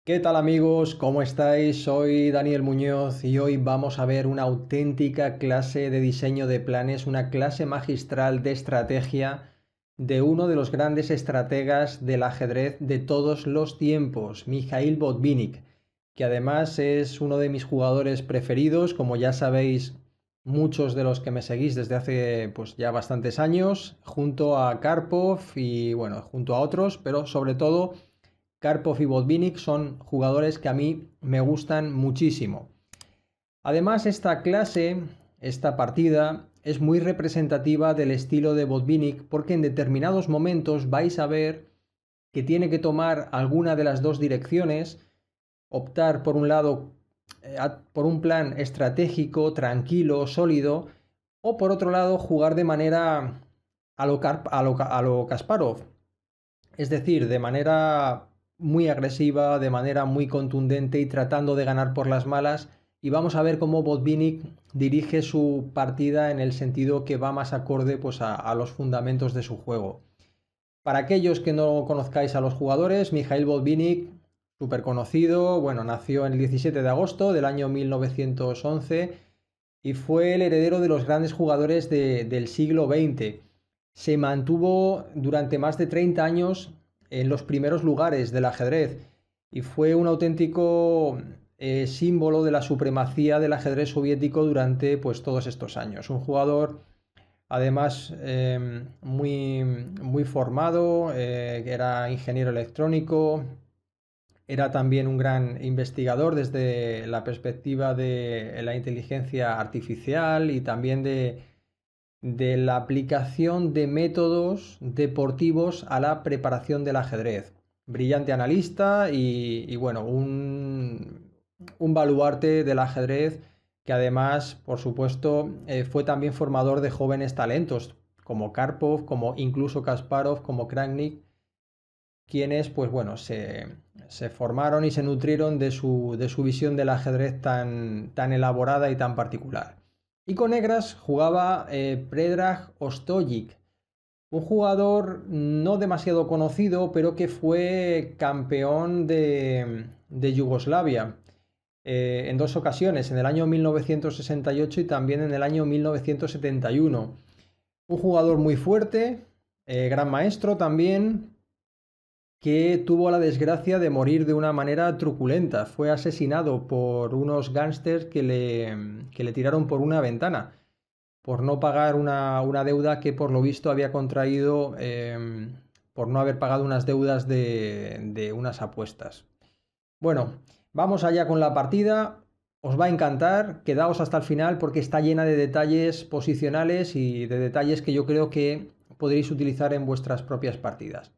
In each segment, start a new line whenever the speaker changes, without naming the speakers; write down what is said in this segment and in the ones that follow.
¿Qué tal amigos? ¿Cómo estáis? Soy Daniel Muñoz y hoy vamos a ver una auténtica clase de diseño de planes, una clase magistral de estrategia de uno de los grandes estrategas del ajedrez de todos los tiempos, Mikhail Botvinnik, que además es uno de mis jugadores preferidos, como ya sabéis muchos de los que me seguís desde hace pues ya bastantes años, junto a Karpov y bueno, junto a otros, pero sobre todo Karpov y Botvinnik son jugadores que a mí me gustan muchísimo. Además, esta partida, es muy representativa del estilo de Botvinnik porque en determinados momentos vais a ver que tiene que tomar alguna de las dos direcciones, optar por un lado por un plan estratégico, tranquilo, sólido, o por otro lado jugar de manera a lo Kasparov, es decir, de manera muy agresiva, de manera muy contundente y tratando de ganar por las malas. Y vamos a ver cómo Botvinnik dirige su partida en el sentido que va más acorde pues, a los fundamentos de su juego. Para aquellos que no conozcáis a los jugadores, Mikhail Botvinnik, súper conocido, bueno, nació el 17 de agosto del año 1911 y fue el heredero de los grandes jugadores del siglo XX. Se mantuvo durante más de 30 años en los primeros lugares del ajedrez y fue un auténtico símbolo de la supremacía del ajedrez soviético durante pues, todos estos años. Un jugador además muy formado, que era ingeniero electrónico, era también un gran investigador desde la perspectiva de la inteligencia artificial y también de la aplicación de métodos deportivos a la preparación del ajedrez. Brillante analista y bueno, un baluarte del ajedrez que además, por supuesto, fue también formador de jóvenes talentos como Karpov, como incluso Kasparov, como Kramnik, quienes pues bueno, se formaron y se nutrieron de su visión del ajedrez tan elaborada y tan particular. Y con negras jugaba Predrag Ostojic, un jugador no demasiado conocido, pero que fue campeón de Yugoslavia en dos ocasiones, en el año 1968 y también en el año 1971. Un jugador muy fuerte, gran maestro también, que tuvo la desgracia de morir de una manera truculenta. Fue asesinado por unos gángsters que le tiraron por una ventana por no pagar una deuda que por lo visto había contraído por no haber pagado unas deudas de unas apuestas. Bueno, vamos allá con la partida. Os va a encantar, quedaos hasta el final porque está llena de detalles posicionales y de detalles que yo creo que podréis utilizar en vuestras propias partidas.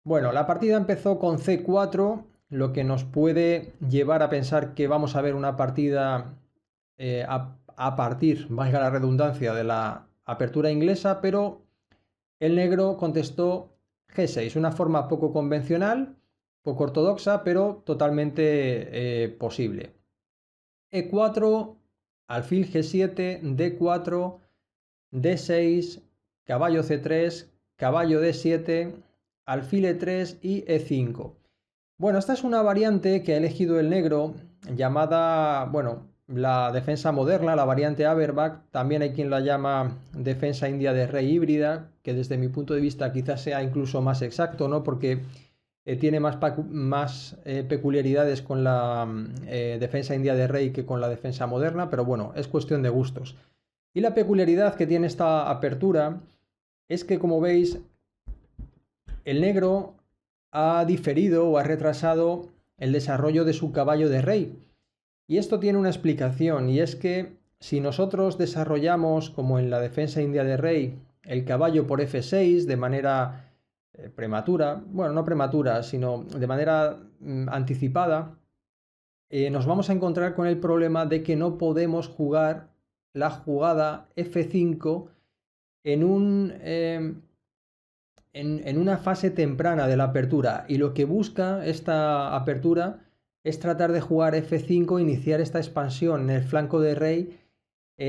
Bueno, la partida empezó con C4, lo que nos puede llevar a pensar que vamos a ver una partida a partir, valga la redundancia, de la apertura inglesa, pero el negro contestó G6, una forma poco convencional, poco ortodoxa, pero totalmente posible. E4, alfil G7, D4, D6, caballo C3, caballo D7, alfil E3 y E5. Bueno, esta es una variante que ha elegido el negro llamada, bueno, la defensa moderna, la variante Averbach. También hay quien la llama defensa india de rey híbrida, que desde mi punto de vista quizás sea incluso más exacto, ¿no? Porque tiene más peculiaridades con la defensa india de rey que con la defensa moderna, pero bueno, es cuestión de gustos. Y la peculiaridad que tiene esta apertura es que, como veis, el negro ha diferido o ha retrasado el desarrollo de su caballo de rey. Y esto tiene una explicación, y es que si nosotros desarrollamos, como en la defensa india de rey, el caballo por F6 de manera prematura, bueno, no prematura, sino de manera anticipada, nos vamos a encontrar con el problema de que no podemos jugar la jugada F5 en en una fase temprana de la apertura, y lo que busca esta apertura es tratar de jugar F5, iniciar esta expansión en el flanco de rey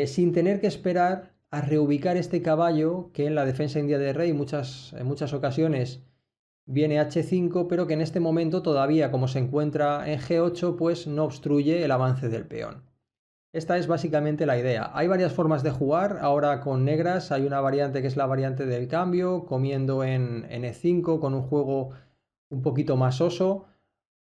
sin tener que esperar a reubicar este caballo que en la defensa india de rey en muchas ocasiones viene H5, pero que en este momento todavía, como se encuentra en G8, pues no obstruye el avance del peón. Esta es básicamente la idea. Hay varias formas de jugar. Ahora con negras hay una variante que es la variante del cambio, comiendo en E5 con un juego un poquito más soso,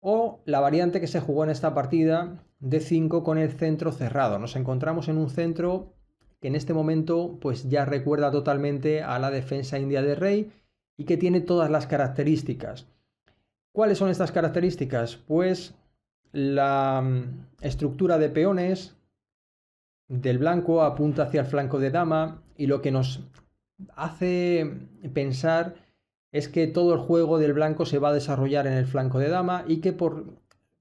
o la variante que se jugó en esta partida, D5 con el centro cerrado. Nos encontramos en un centro que en este momento pues ya recuerda totalmente a la defensa india de rey y que tiene todas las características. ¿Cuáles son estas características? Pues la estructura de peones del blanco apunta hacia el flanco de dama, y lo que nos hace pensar es que todo el juego del blanco se va a desarrollar en el flanco de dama y que por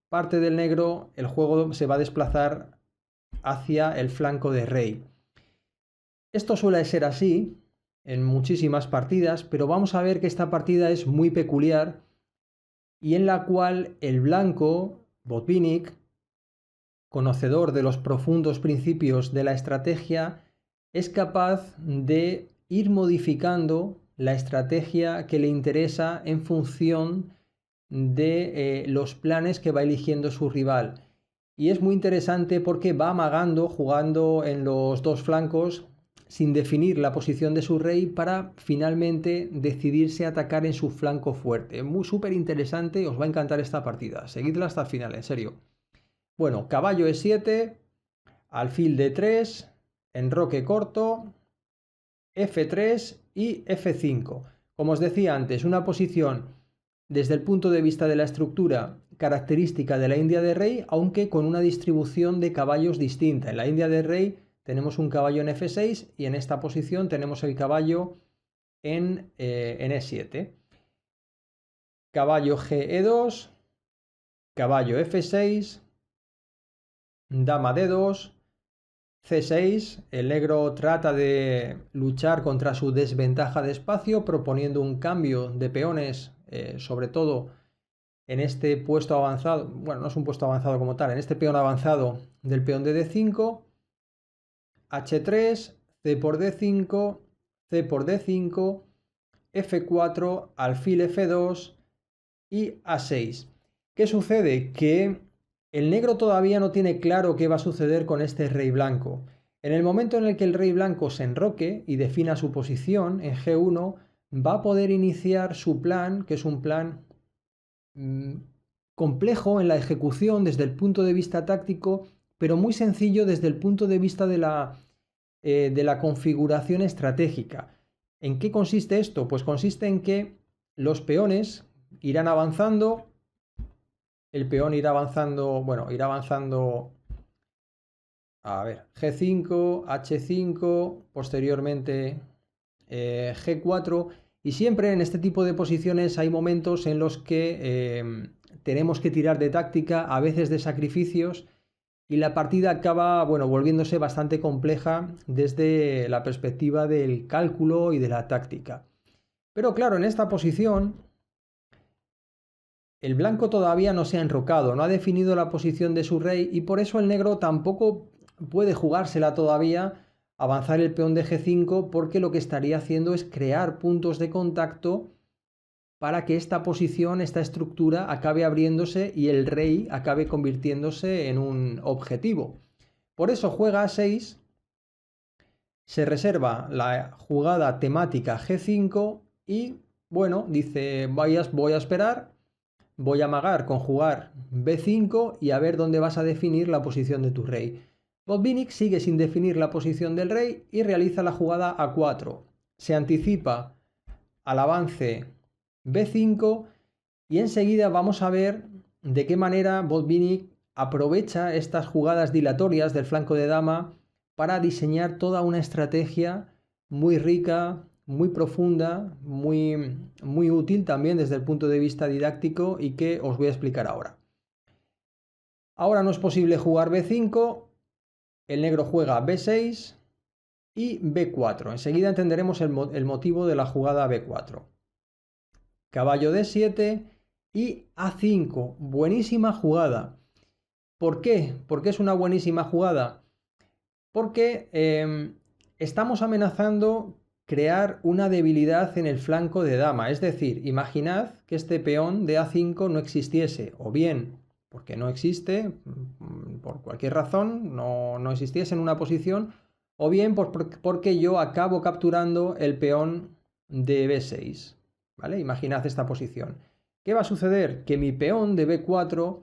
parte del negro el juego se va a desplazar hacia el flanco de rey. Esto suele ser así en muchísimas partidas, pero vamos a ver que esta partida es muy peculiar y en la cual el blanco, Botvinnik, conocedor de los profundos principios de la estrategia, es capaz de ir modificando la estrategia que le interesa en función de los planes que va eligiendo su rival. Y es muy interesante porque va amagando, jugando en los dos flancos sin definir la posición de su rey para finalmente decidirse a atacar en su flanco fuerte. Muy súper interesante, os va a encantar esta partida. Seguidla hasta el final, en serio. Bueno, caballo E7, alfil D3, enroque corto, F3 y F5. Como os decía antes, una posición desde el punto de vista de la estructura característica de la India de rey, aunque con una distribución de caballos distinta. En la India de rey tenemos un caballo en F6 y en esta posición tenemos el caballo en E7. Caballo G-E2, caballo F6, dama D2, C6, el negro trata de luchar contra su desventaja de espacio proponiendo un cambio de peones, sobre todo en este puesto avanzado, bueno, no es un puesto avanzado como tal, en este peón avanzado del peón de D5, H3, C por D5, C por D5, F4, alfil F2 y A6. ¿Qué sucede? Que el negro todavía no tiene claro qué va a suceder con este rey blanco. En el momento en el que el rey blanco se enroque y defina su posición en G1, va a poder iniciar su plan, que es un plan complejo en la ejecución desde el punto de vista táctico, pero muy sencillo desde el punto de vista de la configuración estratégica. ¿En qué consiste esto? Pues consiste en que los peones irán avanzando, el peón irá avanzando, bueno, irá avanzando, a ver, G5, H5, posteriormente G4, y siempre en este tipo de posiciones hay momentos en los que tenemos que tirar de táctica, a veces de sacrificios, y la partida acaba, bueno, volviéndose bastante compleja desde la perspectiva del cálculo y de la táctica. Pero claro, en esta posición el blanco todavía no se ha enrocado, no ha definido la posición de su rey y por eso el negro tampoco puede jugársela todavía, avanzar el peón de G5, porque lo que estaría haciendo es crear puntos de contacto para que esta posición, esta estructura acabe abriéndose y el rey acabe convirtiéndose en un objetivo. Por eso juega A6, se reserva la jugada temática G5 y, bueno, dice voy a esperar. Voy a amagar con jugar B5 y a ver dónde vas a definir la posición de tu rey. Botvinnik sigue sin definir la posición del rey y realiza la jugada A4. Se anticipa al avance B5 y enseguida vamos a ver de qué manera Botvinnik aprovecha estas jugadas dilatorias del flanco de dama para diseñar toda una estrategia muy rica, muy profunda, muy útil también desde el punto de vista didáctico y que os voy a explicar ahora. Ahora no es posible jugar B5, el negro juega B6 y B4. Enseguida entenderemos el motivo de la jugada B4. Caballo D7 y A5. Buenísima jugada. ¿Por qué? ¿Por qué es una buenísima jugada? Porque estamos amenazando crear una debilidad en el flanco de dama. Es decir, imaginad que este peón de A5 no existiese, o bien porque no existe, por cualquier razón, no existiese en una posición, o bien porque yo acabo capturando el peón de B6. ¿Vale? Imaginad esta posición. ¿Qué va a suceder? Que mi peón de B4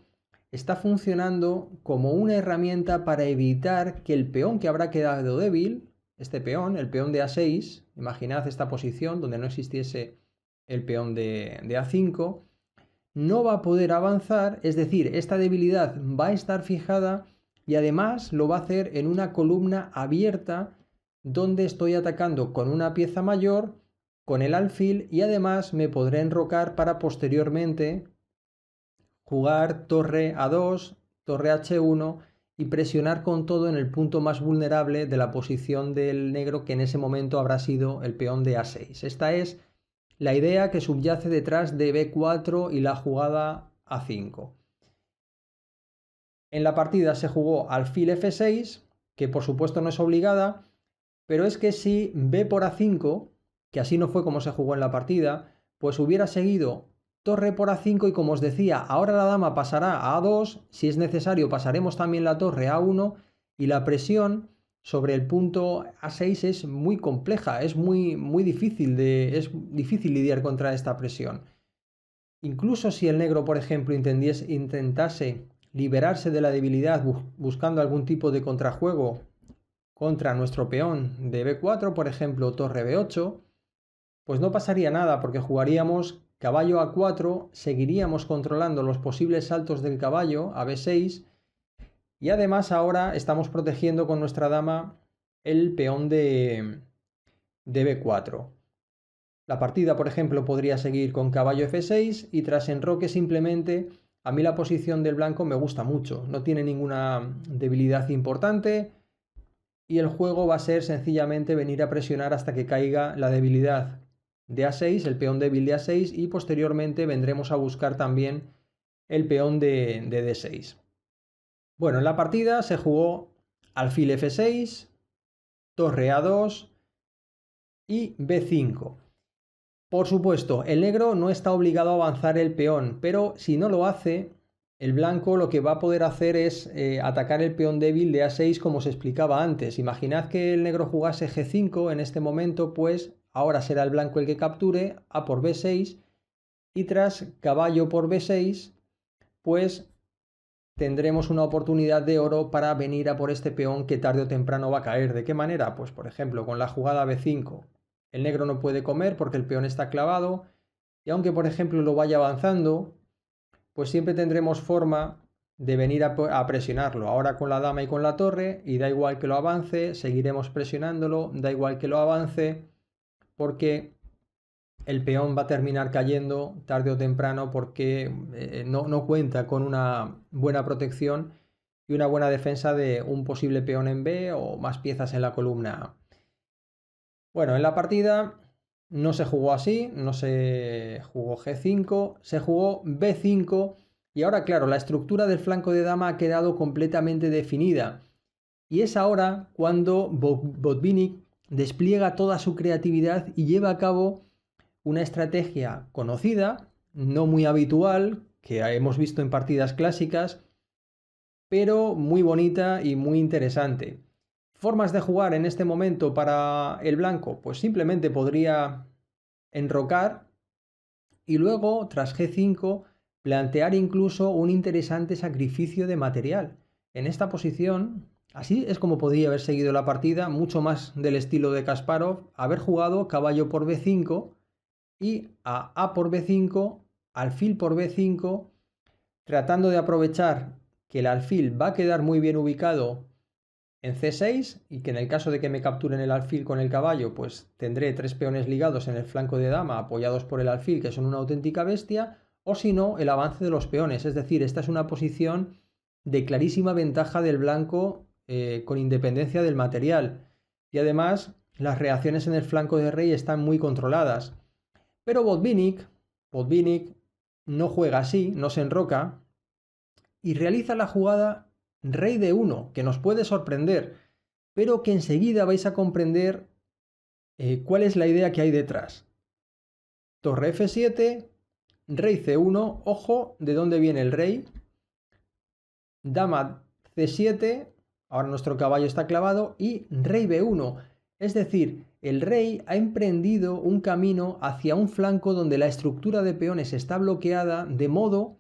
está funcionando como una herramienta para evitar que el peón que habrá quedado débil, este peón, el peón de A6, imaginad esta posición donde no existiese el peón de A5, no va a poder avanzar, es decir, esta debilidad va a estar fijada y además lo va a hacer en una columna abierta donde estoy atacando con una pieza mayor, con el alfil, y además me podré enrocar para posteriormente jugar torre A2, torre H1 y presionar con todo en el punto más vulnerable de la posición del negro, que en ese momento habrá sido el peón de A6. Esta es la idea que subyace detrás de B4 y la jugada A5. En la partida se jugó alfil F6, que por supuesto no es obligada, pero es que si B por A5, que así no fue como se jugó en la partida, pues hubiera seguido torre por A5 y, como os decía, ahora la dama pasará a A2, si es necesario pasaremos también la torre a A1, y la presión sobre el punto A6 es muy compleja, es muy difícil, es difícil lidiar contra esta presión. Incluso si el negro, por ejemplo, intentase liberarse de la debilidad buscando algún tipo de contrajuego contra nuestro peón de B4, por ejemplo, torre B8, pues no pasaría nada porque jugaríamos caballo A4, seguiríamos controlando los posibles saltos del caballo a B6 y además ahora estamos protegiendo con nuestra dama el peón de B4. La partida, por ejemplo, podría seguir con caballo F6 y tras enroque simplemente, a mí la posición del blanco me gusta mucho, no tiene ninguna debilidad importante y el juego va a ser sencillamente venir a presionar hasta que caiga la debilidad de A6, el peón débil de A6, y posteriormente vendremos a buscar también el peón de D6. Bueno, en la partida se jugó alfil F6, torre A2 y B5. Por supuesto, el negro no está obligado a avanzar el peón, pero si no lo hace, el blanco lo que va a poder hacer es atacar el peón débil de A6, como os explicaba antes. Imaginad que el negro jugase G5 en este momento, pues ahora será el blanco el que capture A por B6 y tras caballo por B6, pues tendremos una oportunidad de oro para venir a por este peón que tarde o temprano va a caer. ¿De qué manera? Pues por ejemplo con la jugada B5. El negro no puede comer porque el peón está clavado y aunque por ejemplo lo vaya avanzando, pues siempre tendremos forma de venir a presionarlo. Ahora con la dama y con la torre, y da igual que lo avance, seguiremos presionándolo, da igual que lo avance, porque el peón va a terminar cayendo tarde o temprano porque no cuenta con una buena protección y una buena defensa de un posible peón en B o más piezas en la columna A. Bueno, en la partida no se jugó así, no se jugó G5, se jugó B5 y ahora claro, la estructura del flanco de dama ha quedado completamente definida y es ahora cuando Botvinnik despliega toda su creatividad y lleva a cabo una estrategia conocida, no muy habitual, que hemos visto en partidas clásicas, pero muy bonita y muy interesante. Formas de jugar en este momento para el blanco, pues simplemente podría enrocar y luego, tras G5, plantear incluso un interesante sacrificio de material. En esta posición, así es como podría haber seguido la partida, mucho más del estilo de Kasparov, haber jugado caballo por B5 y a por B5, alfil por B5, tratando de aprovechar que el alfil va a quedar muy bien ubicado en C6 y que en el caso de que me capturen el alfil con el caballo, pues tendré tres peones ligados en el flanco de dama apoyados por el alfil, que son una auténtica bestia, o si no, el avance de los peones. Es decir, esta es una posición de clarísima ventaja del blanco con independencia del material. Y además, las reacciones en el flanco de rey están muy controladas. Pero Botvinnik no juega así, no se enroca y realiza la jugada rey de 1, que nos puede sorprender, pero que enseguida vais a comprender ¿Cuál es la idea que hay detrás? Torre F7, rey C1, ojo de dónde viene el rey, dama C7, ahora nuestro caballo está clavado, y rey B1. Es decir, el rey ha emprendido un camino hacia un flanco donde la estructura de peones está bloqueada, de modo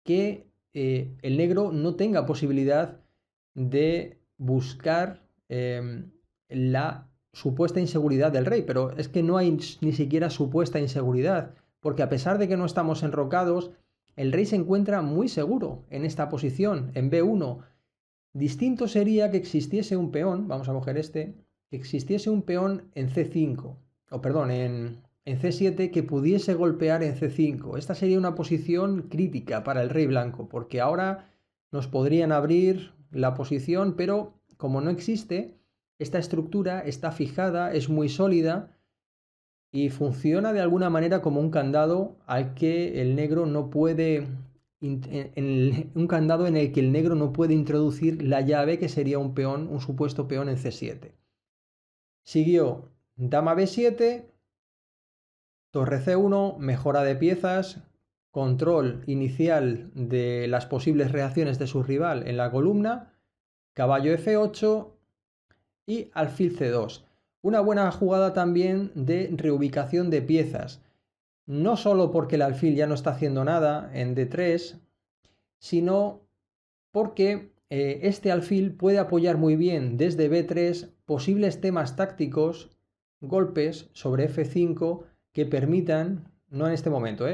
que el negro no tenga posibilidad de buscar la supuesta inseguridad del rey. Pero es que no hay ni siquiera supuesta inseguridad, porque a pesar de que no estamos enrocados, el rey se encuentra muy seguro en esta posición, en B1. Distinto sería que existiese un peón, vamos a coger este, que existiese un peón en C5, o perdón, en C7 que pudiese golpear en C5. Esta sería una posición crítica para el rey blanco, porque ahora nos podrían abrir la posición, pero como no existe, esta estructura está fijada, es muy sólida y funciona de alguna manera como un candado al que el negro no puede, un candado en el que el negro no puede introducir la llave, que sería un peón, un supuesto peón en C7. Siguió dama B7, torre C1, mejora de piezas, control inicial de las posibles reacciones de su rival en la columna, caballo F8 y alfil C2. Una buena jugada también de reubicación de piezas, no solo porque el alfil ya no está haciendo nada en D3, sino porque este alfil puede apoyar muy bien desde B3 posibles temas tácticos, golpes sobre F5 que permitan, no en este momento,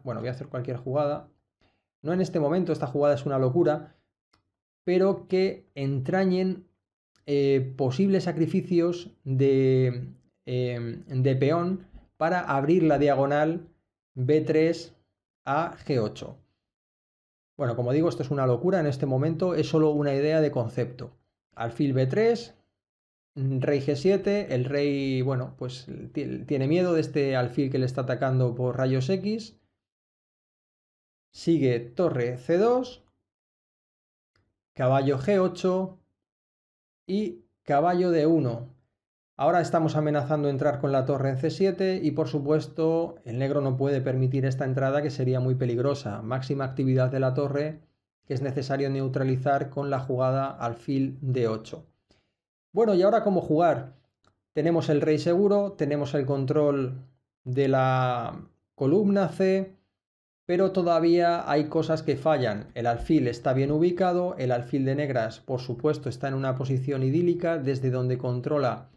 bueno, voy a hacer cualquier jugada, no en este momento, esta jugada es una locura, pero que entrañen posibles sacrificios de peón para abrir la diagonal B3 a G8. Bueno, como digo, esto es una locura en este momento, es solo una idea de concepto. Alfil B3, rey G7, el rey, bueno, pues tiene miedo de este alfil que le está atacando por rayos X. Sigue torre C2, caballo G8 y caballo D1. Ahora estamos amenazando entrar con la torre en C7 y por supuesto el negro no puede permitir esta entrada, que sería muy peligrosa. Máxima actividad de la torre que es necesario neutralizar con la jugada alfil D8. Bueno, ¿y ahora cómo jugar? Tenemos el rey seguro, tenemos el control de la columna C, pero todavía hay cosas que fallan. El alfil está bien ubicado, el alfil de negras por supuesto está en una posición idílica desde donde controla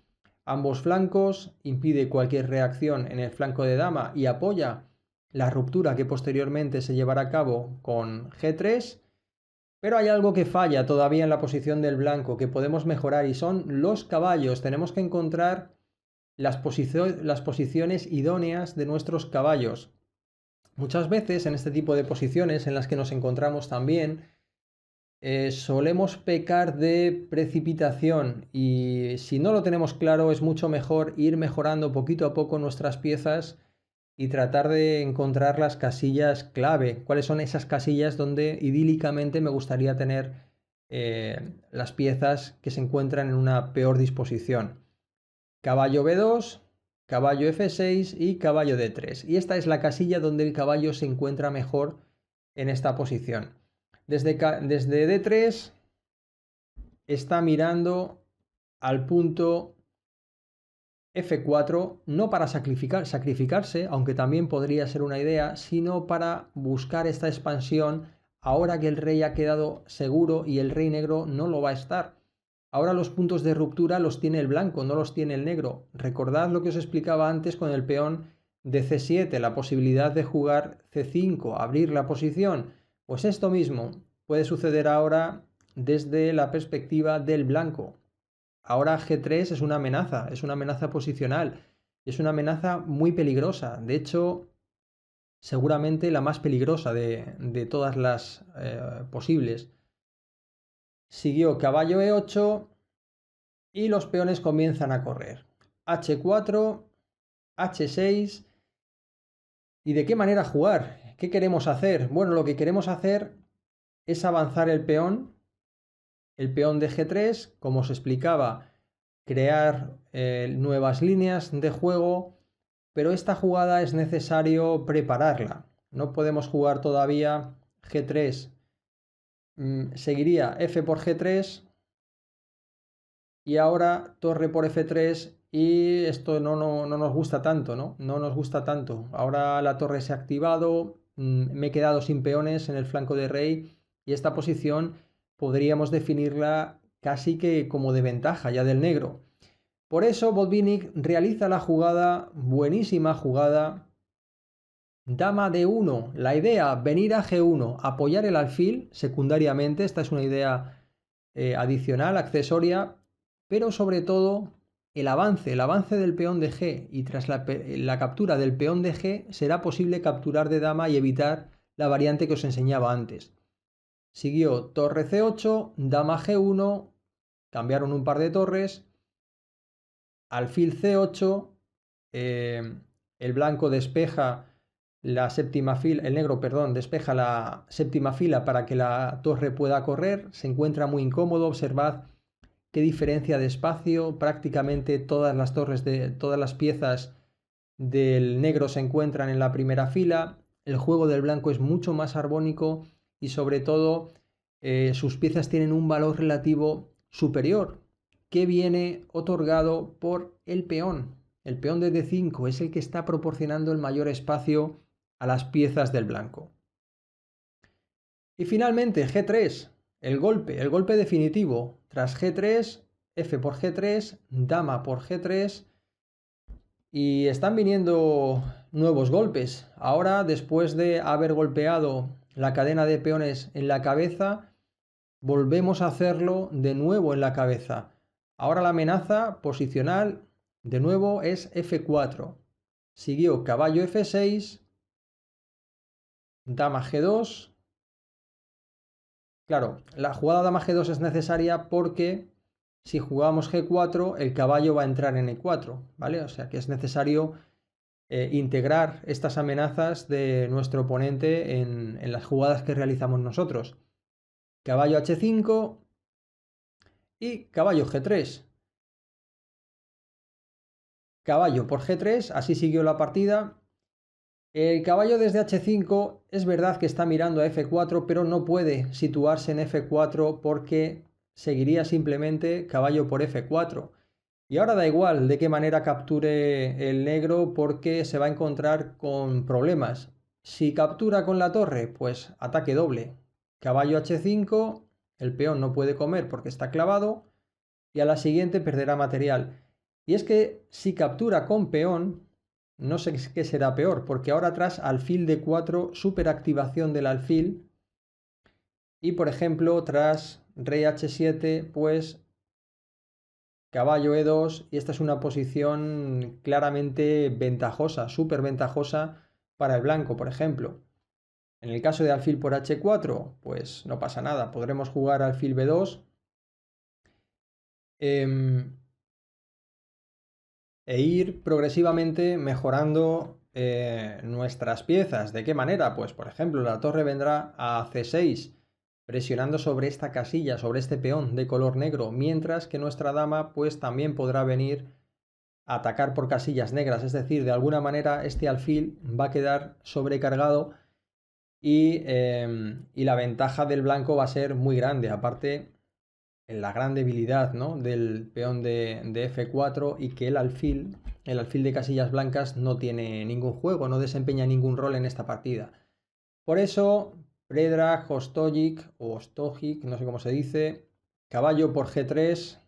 ambos flancos, impide cualquier reacción en el flanco de dama y apoya la ruptura que posteriormente se llevará a cabo con G3, pero hay algo que falla todavía en la posición del blanco que podemos mejorar y son los caballos. Tenemos que encontrar las posiciones idóneas de nuestros caballos. Muchas veces en este tipo de posiciones en las que nos encontramos también, solemos pecar de precipitación y si no lo tenemos claro es mucho mejor ir mejorando poquito a poco nuestras piezas y tratar de encontrar las casillas clave. ¿Cuáles son esas casillas donde idílicamente me gustaría tener las piezas que se encuentran en una peor disposición? Caballo B2, caballo F6 y caballo D3. Y esta es la casilla donde el caballo se encuentra mejor en esta posición. Desde D3 está mirando al punto F4, no para sacrificarse, aunque también podría ser una idea, sino para buscar esta expansión ahora que el rey ha quedado seguro y el rey negro no lo va a estar. Ahora los puntos de ruptura los tiene el blanco, no los tiene el negro. Recordad lo que os explicaba antes con el peón de C7, la posibilidad de jugar C5, abrir la posición. Pues esto mismo puede suceder ahora desde la perspectiva del blanco. Ahora G3 es una amenaza posicional, es una amenaza muy peligrosa. De hecho, seguramente la más peligrosa de todas las posibles. Siguió caballo E8 y los peones comienzan a correr. H4, H6. ¿Y de qué manera jugar? ¿Qué queremos hacer? Bueno, lo que queremos hacer es avanzar el peón de G3, como os explicaba. crear nuevas líneas de juego, pero esta jugada es necesario prepararla. No podemos jugar todavía G3, seguiría F por G3 y ahora torre por F3 y esto no nos gusta tanto, ¿no? No nos gusta tanto. Ahora la torre se ha activado, me he quedado sin peones en el flanco de rey y esta posición podríamos definirla casi que como de ventaja ya del negro. Por eso Botvinnik realiza la jugada, buenísima jugada, dama D1. La idea, venir a G1, apoyar el alfil secundariamente, esta es una idea adicional, accesoria, pero sobre todo el avance del peón de G y tras la captura del peón de G será posible capturar de dama y evitar la variante que os enseñaba antes. Siguió torre C8, dama G1, cambiaron un par de torres, alfil C8, el blanco despeja la séptima fila, el negro, perdón, despeja la séptima fila para que la torre pueda correr, se encuentra muy incómodo, observad qué diferencia de espacio, prácticamente todas las torres de todas las piezas del negro se encuentran en la primera fila, el juego del blanco es mucho más arbónico y sobre todo sus piezas tienen un valor relativo superior que viene otorgado por el peón. El peón de D5 es el que está proporcionando el mayor espacio a las piezas del blanco. Y finalmente G3, el golpe definitivo. Tras G3, F por G3, dama por G3 y están viniendo nuevos golpes. Ahora, después de haber golpeado la cadena de peones en la cabeza, volvemos a hacerlo de nuevo en la cabeza. Ahora la amenaza posicional de nuevo es F4. Siguió caballo F6, dama G2. Claro, la jugada dama G2 es necesaria porque si jugamos G4 el caballo va a entrar en E4, ¿vale? O sea que es necesario integrar estas amenazas de nuestro oponente en las jugadas que realizamos nosotros. Caballo H5 y caballo G3. Caballo por G3, así siguió la partida. El caballo desde H5 es verdad que está mirando a F4, pero no puede situarse en F4 porque seguiría simplemente caballo por F4. Y ahora da igual de qué manera capture el negro porque se va a encontrar con problemas. Si captura con la torre, pues ataque doble. Caballo H5, el peón no puede comer porque está clavado y a la siguiente perderá material. Y es que si captura con peón, no sé qué será peor, porque ahora tras alfil D4, superactivación del alfil y por ejemplo tras rey H7, pues caballo E2 y esta es una posición claramente ventajosa, súper ventajosa para el blanco, por ejemplo. En el caso de alfil por H4, pues no pasa nada, podremos jugar alfil B2 e ir progresivamente mejorando nuestras piezas. ¿De qué manera? Pues por ejemplo la torre vendrá a C6 presionando sobre esta casilla, sobre este peón de color negro, mientras que nuestra dama pues también podrá venir a atacar por casillas negras, es decir, de alguna manera este alfil va a quedar sobrecargado y la ventaja del blanco va a ser muy grande, aparte en la gran debilidad, ¿no?, del peón de F4 y que el alfil de casillas blancas no tiene ningún juego, no desempeña ningún rol en esta partida. Por eso Predrag, Ostojic o Ostojic, no sé cómo se dice, caballo por G3,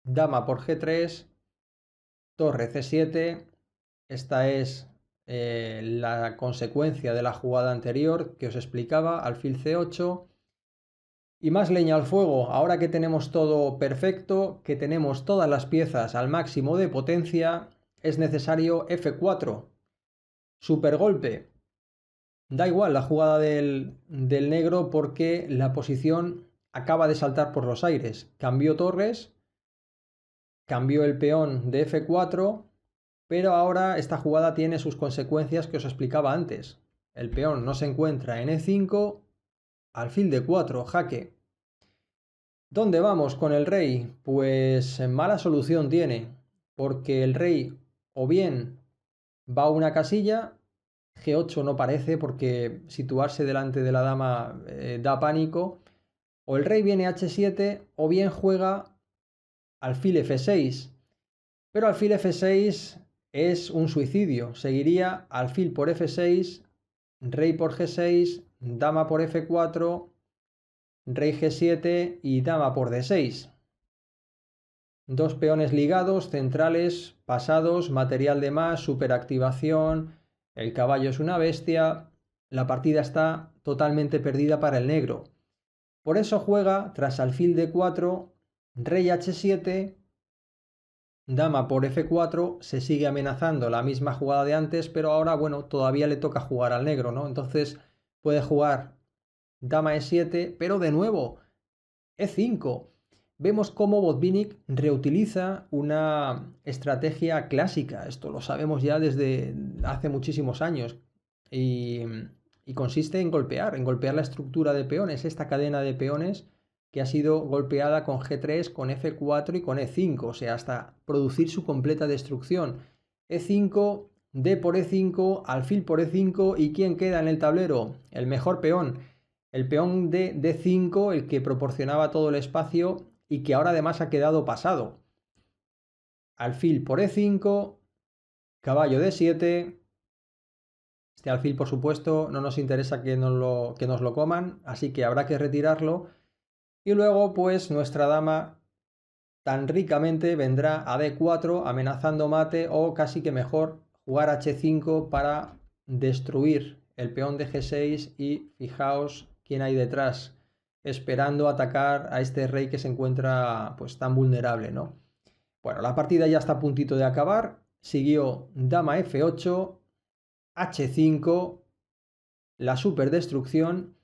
dama por G3, torre C7, esta es la consecuencia de la jugada anterior que os explicaba, alfil C8 y más leña al fuego. Ahora que tenemos todo perfecto, que tenemos todas las piezas al máximo de potencia, es necesario F4, super golpe. Da igual la jugada del negro porque la posición acaba de saltar por los aires. Cambió torres, cambió el peón de F4, pero ahora esta jugada tiene sus consecuencias que os explicaba antes. El peón no se encuentra en E5, alfil D4, jaque. ¿Dónde vamos con el rey? Pues mala solución tiene, porque el rey o bien va a una casilla, G8 no parece porque situarse delante de la dama da pánico, o el rey viene H7 o bien juega alfil F6, pero alfil F6 es un suicidio, seguiría alfil por F6, rey por G6, dama por F4, rey G7 y dama por D6. Dos peones ligados, centrales, pasados, material de más, superactivación, el caballo es una bestia, la partida está totalmente perdida para el negro. Por eso juega, tras alfil D4, rey H7, dama por F4, se sigue amenazando la misma jugada de antes, pero ahora, bueno, todavía le toca jugar al negro, ¿no? Entonces puede jugar dama E7, pero de nuevo, E5. Vemos cómo Botvinnik reutiliza una estrategia clásica, esto lo sabemos ya desde hace muchísimos años, y, y consiste en golpear la estructura de peones, esta cadena de peones que ha sido golpeada con G3, con F4 y con E5, o sea, hasta producir su completa destrucción. E5, D por E5, alfil por E5, ¿y quién queda en el tablero? El mejor peón. El peón de D5, el que proporcionaba todo el espacio y que ahora además ha quedado pasado. Alfil por E5, caballo D7. Este alfil, por supuesto, no nos interesa que nos lo coman, así que habrá que retirarlo. Y luego, pues, nuestra dama tan ricamente vendrá a D4 amenazando mate, o casi que mejor jugar H5 para destruir el peón de G6 y fijaos quién hay detrás esperando atacar a este rey que se encuentra pues tan vulnerable, ¿no? Bueno, la partida ya está a puntito de acabar. Siguió dama F8, H5, la superdestrucción,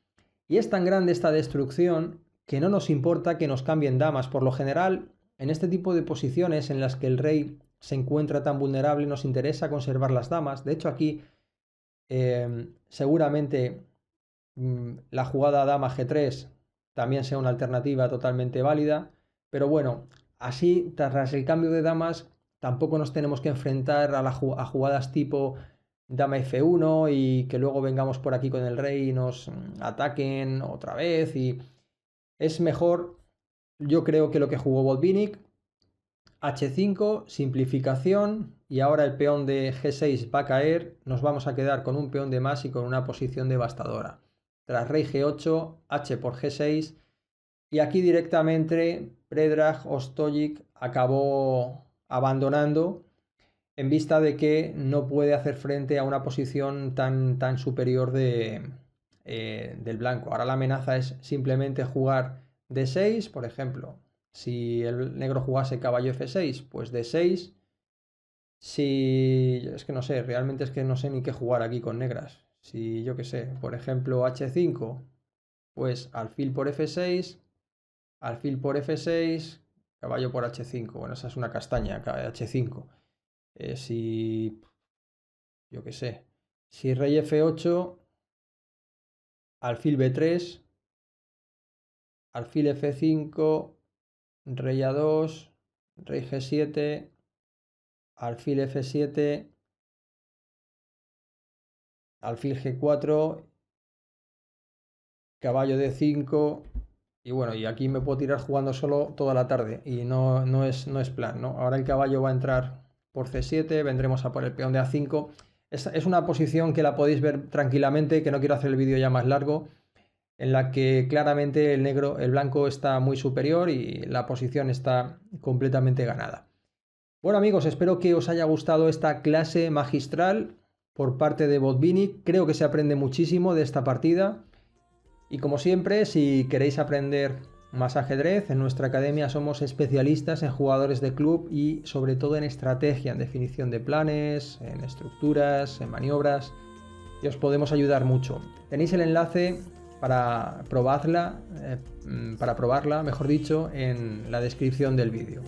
y es tan grande esta destrucción que no nos importa que nos cambien damas. Por lo general, en este tipo de posiciones en las que el rey se encuentra tan vulnerable, nos interesa conservar las damas. De hecho, aquí seguramente la jugada dama G3 también sea una alternativa totalmente válida, pero bueno, así tras el cambio de damas tampoco nos tenemos que enfrentar a jugadas tipo dama F1 y que luego vengamos por aquí con el rey y nos ataquen otra vez, y es mejor, yo creo, que lo que jugó Botvinnik, H5, simplificación, y ahora el peón de G6 va a caer, nos vamos a quedar con un peón de más y con una posición devastadora. Tras rey G8, H por G6, y aquí directamente Predrag Ostojic acabó abandonando en vista de que no puede hacer frente a una posición tan superior del blanco. Ahora la amenaza es simplemente jugar D6, por ejemplo. Si el negro jugase caballo F6, pues D6. Si... es que no sé, realmente es que no sé ni qué jugar aquí con negras. Si yo qué sé, por ejemplo H5, pues alfil por F6, alfil por F6, caballo por H5. Bueno, esa es una castaña, H5. Si, yo qué sé, si rey F8, alfil B3, alfil F5, rey A2, rey G7, alfil F7, alfil G4, caballo D5, y bueno, y aquí me puedo tirar jugando solo toda la tarde y no es plan, ¿no? Ahora el caballo va a entrar por C7, vendremos a por el peón de A5. Es una posición que la podéis ver tranquilamente, que no quiero hacer el vídeo ya más largo, en la que claramente el blanco está muy superior y la posición está completamente ganada. Bueno amigos, espero que os haya gustado esta clase magistral por parte de Botvinnik. Creo que se aprende muchísimo de esta partida. Y como siempre, si queréis aprender más ajedrez, en nuestra academia somos especialistas en jugadores de club y sobre todo en estrategia, en definición de planes, en estructuras, en maniobras, y os podemos ayudar mucho. Tenéis el enlace para probarla, mejor dicho, en la descripción del vídeo.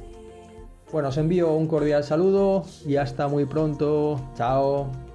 Bueno, os envío un cordial saludo y hasta muy pronto. Chao.